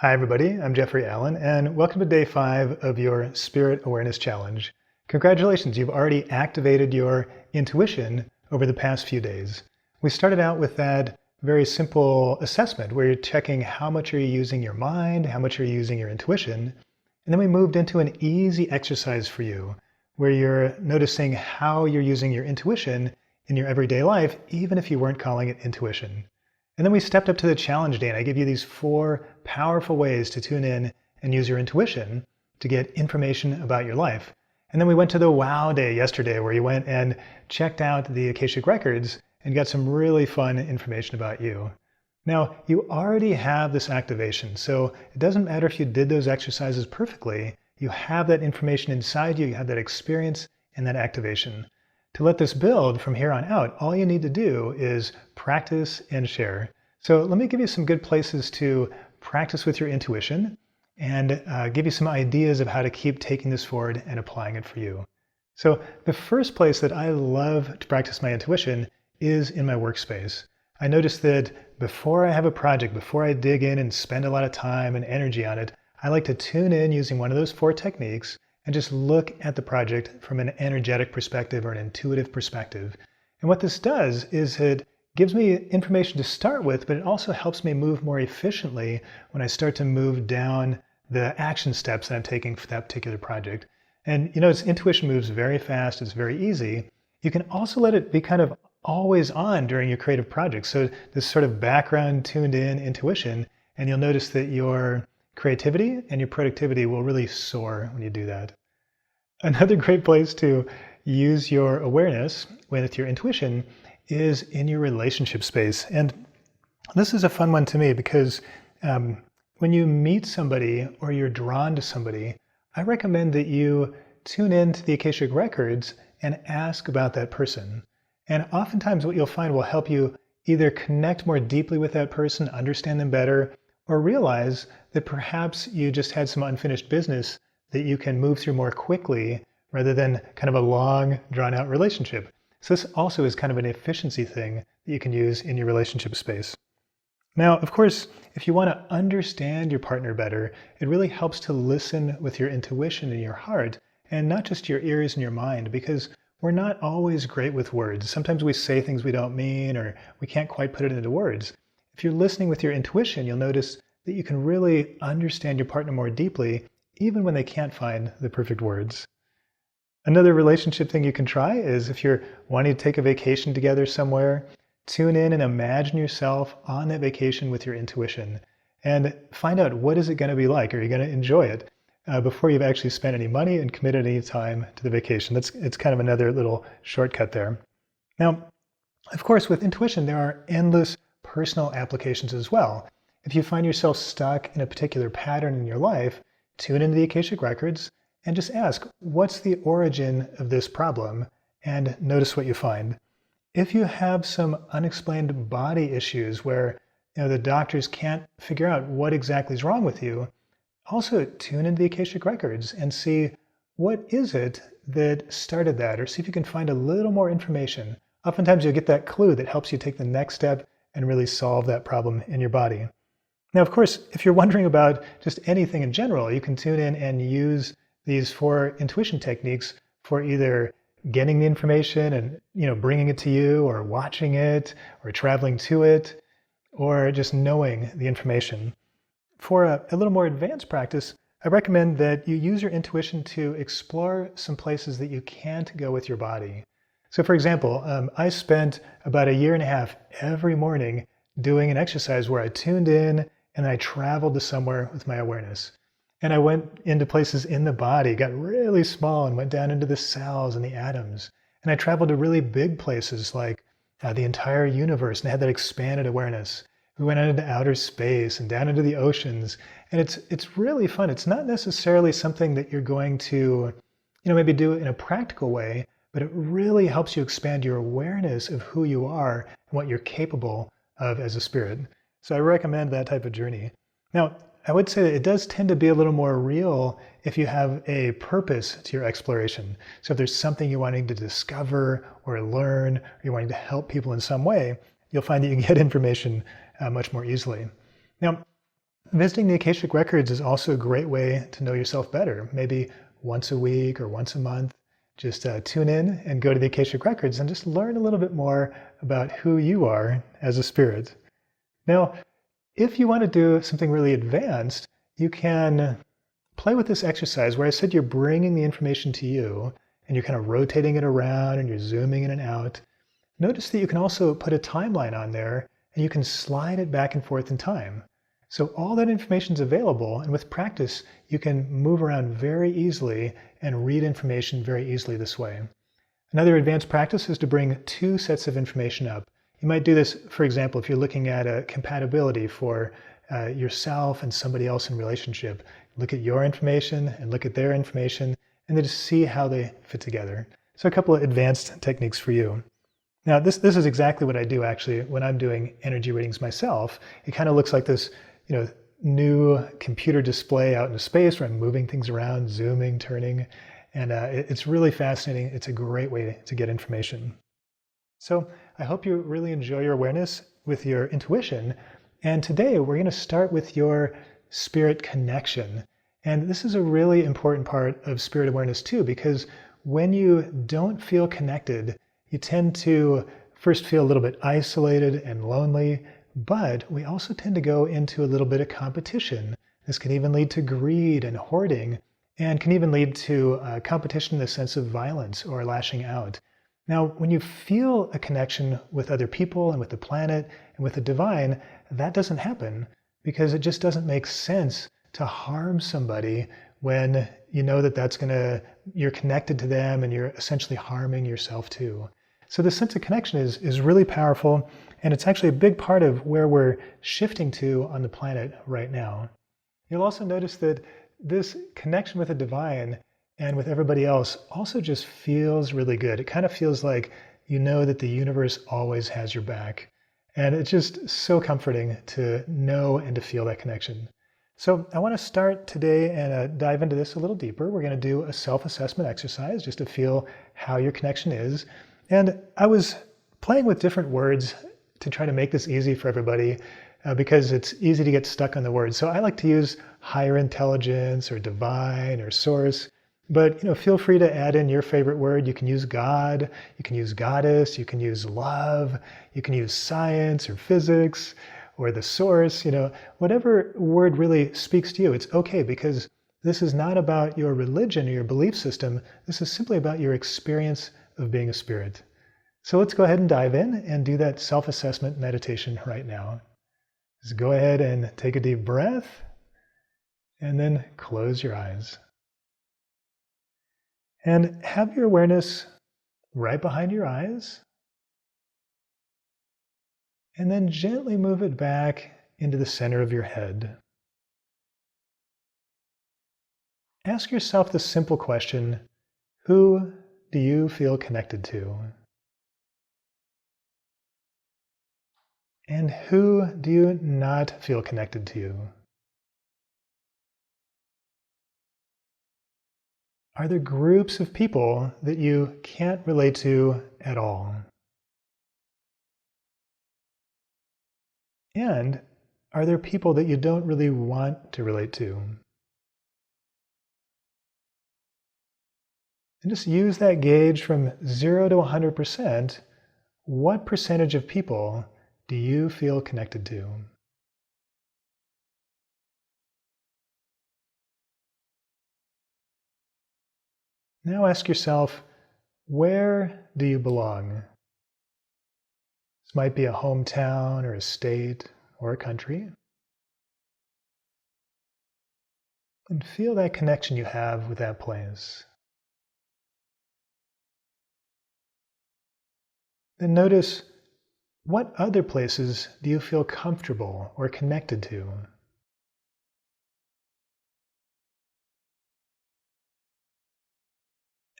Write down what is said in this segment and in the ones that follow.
Hi, everybody. I'm Jeffrey Allen, and welcome to day 5 of your Spirit Awareness Challenge. Congratulations, you've already activated your intuition over the past few days. We started out with that very simple assessment where you're checking how much are you using your mind, how much are you using your intuition, and then we moved into an easy exercise for you where you're noticing how you're using your intuition in your everyday life, even if you weren't calling it intuition. And then we stepped up to the challenge day, and I give you these 4 powerful ways to tune in and use your intuition to get information about your life. And then we went to the wow day yesterday, where you went and checked out the Akashic Records and got some really fun information about you. Now, you already have this activation, so it doesn't matter if you did those exercises perfectly. You have that information inside you, you have that experience and that activation. To let this build from here on out, all you need to do is practice and share. So let me give you some good places to practice with your intuition and give you some ideas of how to keep taking this forward and applying it for you. So the first place that I love to practice my intuition is in my workspace. I notice that before I have a project, before I dig in and spend a lot of time and energy on it, I like to tune in using one of those 4 techniques and just look at the project from an energetic perspective or an intuitive perspective. And what this does is it gives me information to start with, but it also helps me move more efficiently when I start to move down the action steps that I'm taking for that particular project. And intuition moves very fast, it's very easy. You can also let it be kind of always on during your creative projects. So this sort of background tuned in intuition, and you'll notice that your creativity and your productivity will really soar when you do that. Another great place to use your awareness with your intuition is in your relationship space. And this is a fun one to me because when you meet somebody or you're drawn to somebody, I recommend that you tune into the Akashic Records and ask about that person. And oftentimes what you'll find will help you either connect more deeply with that person, understand them better, or realize that perhaps you just had some unfinished business that you can move through more quickly rather than kind of a long, drawn-out relationship. So this also is kind of an efficiency thing that you can use in your relationship space. Now, of course, if you want to understand your partner better, it really helps to listen with your intuition and your heart, and not just your ears and your mind, because we're not always great with words. Sometimes we say things we don't mean, or we can't quite put it into words. If you're listening with your intuition, you'll notice that you can really understand your partner more deeply, even when they can't find the perfect words. Another relationship thing you can try is if you're wanting to take a vacation together somewhere, tune in and imagine yourself on that vacation with your intuition and find out what is it going to be like. Are you going to enjoy it before you've actually spent any money and committed any time to the vacation? It's kind of another little shortcut there. Now, of course, with intuition, there are endless personal applications as well. If you find yourself stuck in a particular pattern in your life, tune into the Akashic Records and just ask, what's the origin of this problem? And notice what you find. If you have some unexplained body issues where the doctors can't figure out what exactly is wrong with you, also tune into the Akashic Records and see what is it that started that, or see if you can find a little more information. Oftentimes you'll get that clue that helps you take the next step and really solve that problem in your body. Now, of course, if you're wondering about just anything in general, you can tune in and use these 4 intuition techniques for either getting the information and bringing it to you, or watching it, or traveling to it, or just knowing the information. For a little more advanced practice, I recommend that you use your intuition to explore some places that you can't go with your body. So for example, I spent about 1.5 years every morning doing an exercise where I tuned in and I traveled to somewhere with my awareness. And I went into places in the body, got really small and went down into the cells and the atoms. And I traveled to really big places like the entire universe, and I had that expanded awareness. We went out into outer space and down into the oceans. And it's really fun. It's not necessarily something that you're going to maybe do in a practical way, but it really helps you expand your awareness of who you are and what you're capable of as a spirit. So I recommend that type of journey. Now, I would say that it does tend to be a little more real if you have a purpose to your exploration. So if there's something you're wanting to discover or learn, or you're wanting to help people in some way, you'll find that you can get information much more easily. Now, Visiting the Akashic Records is also a great way to know yourself better. Maybe once a week or once a month, just tune in and go to the Akashic Records and just learn a little bit more about who you are as a spirit. Now, if you want to do something really advanced, you can play with this exercise where I said you're bringing the information to you and you're kind of rotating it around and you're zooming in and out. Notice that you can also put a timeline on there and you can slide it back and forth in time. So all that information is available, and with practice, you can move around very easily and read information very easily this way. Another advanced practice is to bring two sets of information up. You might do this, for example, if you're looking at a compatibility for yourself and somebody else in relationship. Look at your information and look at their information, and then just see how they fit together. So a couple of advanced techniques for you. Now, this is exactly what I do actually when I'm doing energy readings myself. It kind of looks like this new computer display out in space where I'm moving things around, zooming, turning, and it's really fascinating. It's a great way to get information. So I hope you really enjoy your awareness with your intuition. And today we're going to start with your spirit connection. And this is a really important part of spirit awareness too, because when you don't feel connected, you tend to first feel a little bit isolated and lonely. But we also tend to go into a little bit of competition. This can even lead to greed and hoarding, and can even lead to competition in the sense of violence or lashing out. Now, when you feel a connection with other people and with the planet and with the divine, that doesn't happen because it just doesn't make sense to harm somebody when you know that you're connected to them and you're essentially harming yourself too. So the sense of connection is really powerful, and it's actually a big part of where we're shifting to on the planet right now. You'll also notice that this connection with the divine and with everybody else also just feels really good. It kind of feels like you know that the universe always has your back. And it's just so comforting to know and to feel that connection. So I want to start today and dive into this a little deeper. We're going to do a self-assessment exercise just to feel how your connection is. And I was playing with different words to try to make this easy for everybody because it's easy to get stuck on the words. So I like to use higher intelligence or divine or source, but feel free to add in your favorite word. You can use God, you can use goddess, you can use love, you can use science or physics or the source, whatever word really speaks to you. It's okay, because this is not about your religion or your belief system. This is simply about your experience of being a spirit. So let's go ahead and dive in and do that self-assessment meditation right now. Just go ahead and take a deep breath and then close your eyes. And have your awareness right behind your eyes. And then gently move it back into the center of your head. Ask yourself the simple question, who do you feel connected to? And who do you not feel connected to? Are there groups of people that you can't relate to at all? And are there people that you don't really want to relate to? And just use that gauge from 0 to 100%. What percentage of people do you feel connected to? Now ask yourself, where do you belong? This might be a hometown or a state or a country. And feel that connection you have with that place. Then notice, what other places do you feel comfortable or connected to?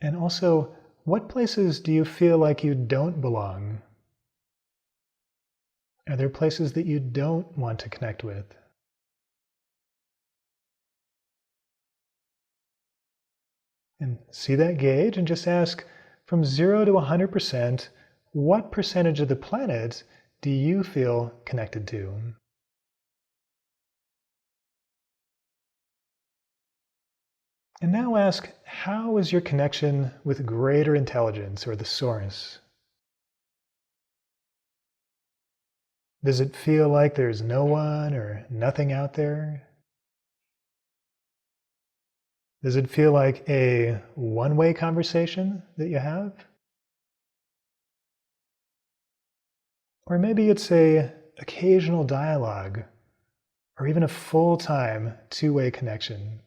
And also, what places do you feel like you don't belong? Are there places that you don't want to connect with? And see that gauge and just ask, from 0 to 100%, what percentage of the planet do you feel connected to? And now ask, how is your connection with greater intelligence or the source? Does it feel like there's no one or nothing out there? Does it feel like a one-way conversation that you have? Or maybe it's a occasional dialogue, or even a full-time two-way connection.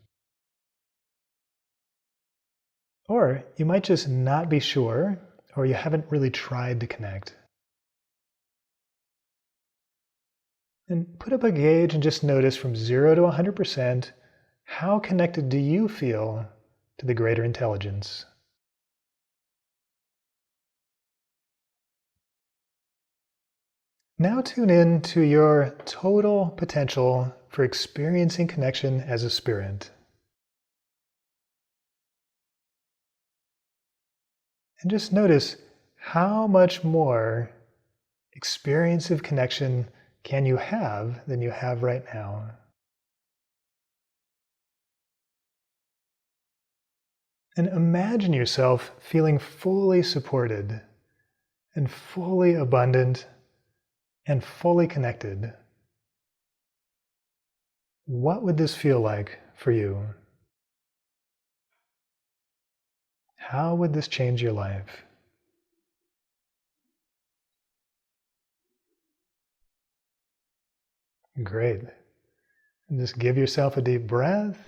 Or you might just not be sure, or you haven't really tried to connect. And put up a gauge and just notice from 0 to 100%, how connected do you feel to the greater intelligence? Now tune in to your total potential for experiencing connection as a spirit. And just notice how much more experience of connection can you have than you have right now. And imagine yourself feeling fully supported and fully abundant and fully connected. What would this feel like for you? How would this change your life? Great. And just give yourself a deep breath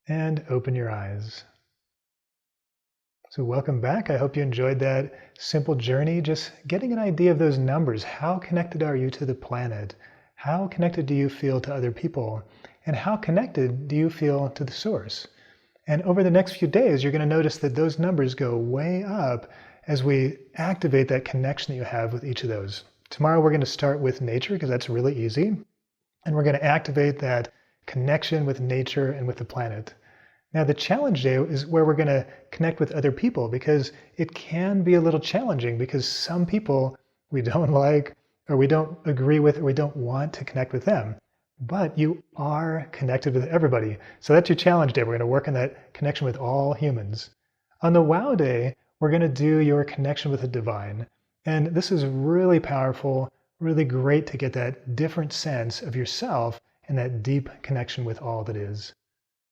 and open your eyes. So welcome back. I hope you enjoyed that simple journey, just getting an idea of those numbers. How connected are you to the planet? How connected do you feel to other people? And how connected do you feel to the source? And over the next few days, you're going to notice that those numbers go way up as we activate that connection that you have with each of those. Tomorrow, we're going to start with nature because that's really easy. And we're going to activate that connection with nature and with the planet. Now, the challenge day is where we're going to connect with other people because it can be a little challenging because some people we don't like or we don't agree with or we don't want to connect with them. But you are connected with everybody. So that's your challenge day. We're going to work on that connection with all humans. On the wow day, we're going to do your connection with the divine. And this is really powerful, really great to get that different sense of yourself and that deep connection with all that is.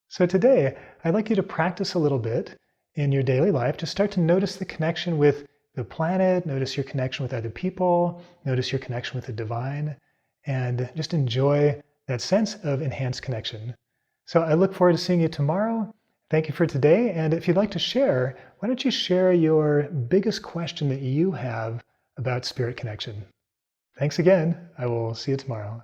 So today, I'd like you to practice a little bit in your daily life to start to notice the connection with the planet, notice your connection with other people, notice your connection with the divine, and just enjoy that sense of enhanced connection. So I look forward to seeing you tomorrow. Thank you for today. And if you'd like to share, why don't you share your biggest question that you have about spirit connection? Thanks again. I will see you tomorrow.